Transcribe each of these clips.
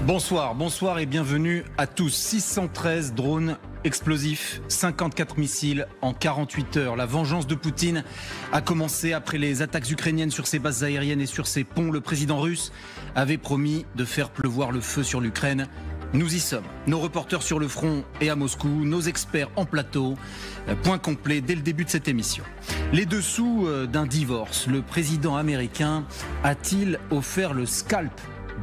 Bonsoir et bienvenue à tous. 613 drones explosifs, 54 missiles en 48 heures. La vengeance de Poutine a commencé après les attaques ukrainiennes sur ses bases aériennes et sur ses ponts. Le président russe avait promis de faire pleuvoir le feu sur l'Ukraine. Nous y sommes. Nos reporters sur le front et à Moscou, nos experts en plateau. Point complet dès le début de cette émission. Les dessous d'un divorce. Le président américain a-t-il offert le scalp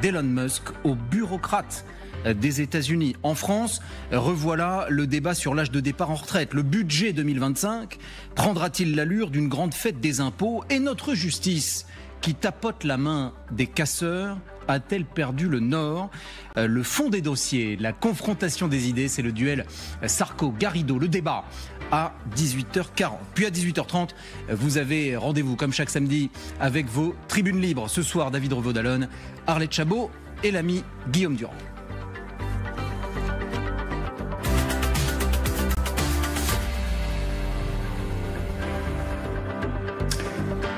d'Elon Musk aux bureaucrates des États-Unis? En France, revoilà le débat sur l'âge de départ en retraite. Le budget 2025 prendra-t-il l'allure d'une grande fête des impôts? Et notre justice, qui tapote la main des casseurs, a-t-elle perdu le nord? Le fond des dossiers, la confrontation des idées, c'est le duel Sarko-Garrido. Le débat à 18h40. Puis à 18h30, vous avez rendez-vous comme chaque samedi avec vos tribunes libres. Ce soir, David Revaud-Dallon, Arlette Chabot et l'ami Guillaume Durand.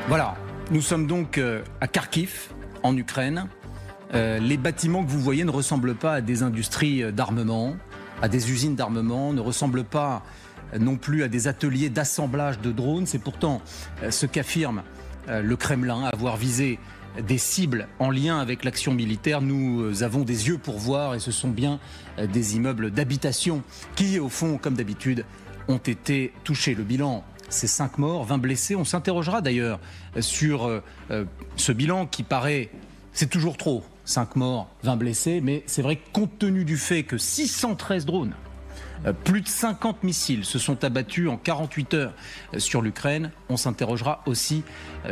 Voilà, nous sommes donc à Kharkiv, en Ukraine. Les bâtiments que vous voyez ne ressemblent pas à des industries d'armement, à des usines d'armement, ne ressemblent pas non plus à des ateliers d'assemblage de drones. C'est pourtant ce qu'affirme le Kremlin, avoir visé des cibles en lien avec l'action militaire. Nous avons des yeux pour voir et ce sont bien des immeubles d'habitation qui, au fond, comme d'habitude, ont été touchés. Le bilan, c'est 5 morts, 20 blessés. On s'interrogera d'ailleurs sur ce bilan qui paraît, c'est toujours trop, 5 morts, 20 blessés, mais c'est vrai que compte tenu du fait que 613 drones, plus de 50 missiles se sont abattus en 48 heures sur l'Ukraine. On s'interrogera aussi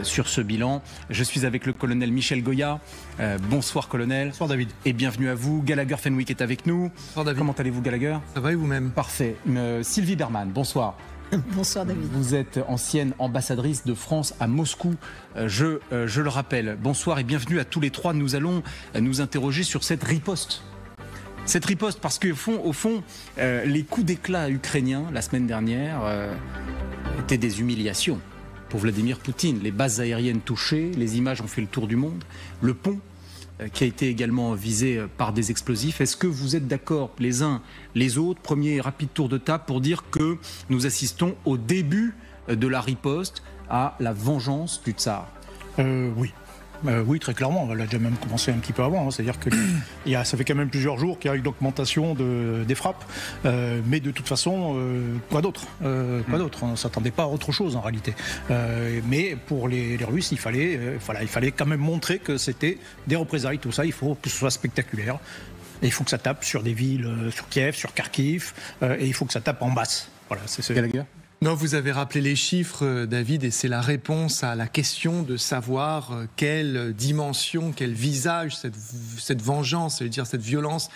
sur ce bilan. Je suis avec le colonel Michel Goya. Bonsoir colonel. Bonsoir David. Et bienvenue à vous. Gallagher Fenwick est avec nous. Bonsoir David. Comment allez-vous Gallagher? Ça va et vous-même? Parfait. Sylvie Berman, bonsoir. Bonsoir David. Vous êtes ancienne ambassadrice de France à Moscou, je le rappelle. Bonsoir et bienvenue à tous les trois. Nous allons nous interroger sur cette riposte. Cette riposte parce qu'au fond, les coups d'éclat ukrainiens la semaine dernière étaient des humiliations pour Vladimir Poutine. Les bases aériennes touchées, les images ont fait le tour du monde. Le pont qui a été également visé par des explosifs. Est-ce que vous êtes d'accord les uns les autres? Premier rapide tour de table pour dire que nous assistons au début de la riposte à la vengeance du tsar. Oui. Oui, très clairement. On l'a déjà même commencé un petit peu avant. C'est-à-dire que ça fait quand même plusieurs jours qu'il y a une augmentation des frappes. Mais de toute façon, quoi d'autre? On ne s'attendait pas à autre chose en réalité. Mais pour les Russes, il fallait quand même montrer que c'était des représailles. Tout ça, il faut que ce soit spectaculaire. Et il faut que ça tape sur des villes, sur Kiev, sur Kharkiv. Et il faut que ça tape en masse. Voilà, c'est Gallagher. Non, vous avez rappelé les chiffres, David, et c'est la réponse à la question de savoir quelle dimension, quel visage cette vengeance, c'est-à-dire cette violence,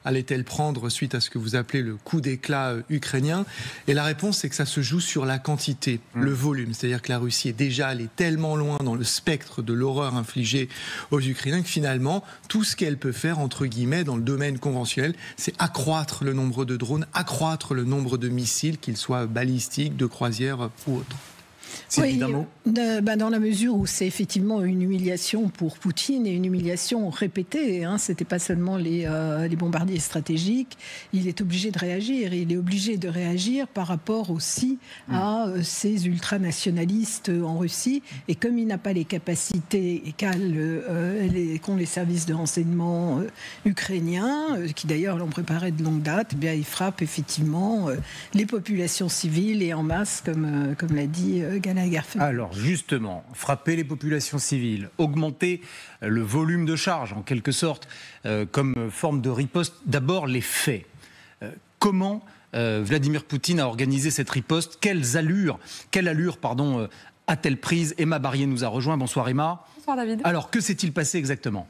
allait-elle prendre suite à ce que vous appelez le coup d'éclat ukrainien. Et la réponse, c'est que ça se joue sur la quantité, le volume. C'est-à-dire que la Russie est déjà allée tellement loin dans le spectre de l'horreur infligée aux Ukrainiens que finalement, tout ce qu'elle peut faire, entre guillemets, dans le domaine conventionnel, c'est accroître le nombre de drones, accroître le nombre de missiles, qu'ils soient balistiques, de croisière ou autre. Oui, dans la mesure où c'est effectivement une humiliation pour Poutine et une humiliation répétée. C'était pas seulement les bombardiers stratégiques. Il est obligé de réagir. Il est obligé de réagir par rapport aussi à ces ultranationalistes en Russie. Et comme il n'a pas les capacités qu'ont les services de renseignement ukrainiens, qui d'ailleurs l'ont préparé de longue date, eh bien, il frappe effectivement les populations civiles et en masse, comme l'a dit Gallagher. Alors justement, frapper les populations civiles, augmenter le volume de charge en quelque sorte comme forme de riposte. D'abord les faits. Comment Vladimir Poutine a organisé cette riposte? Quelle allure a-t-elle prise? Emma Barrier nous a rejoint. Bonsoir Emma. Bonsoir David. Alors que s'est-il passé exactement?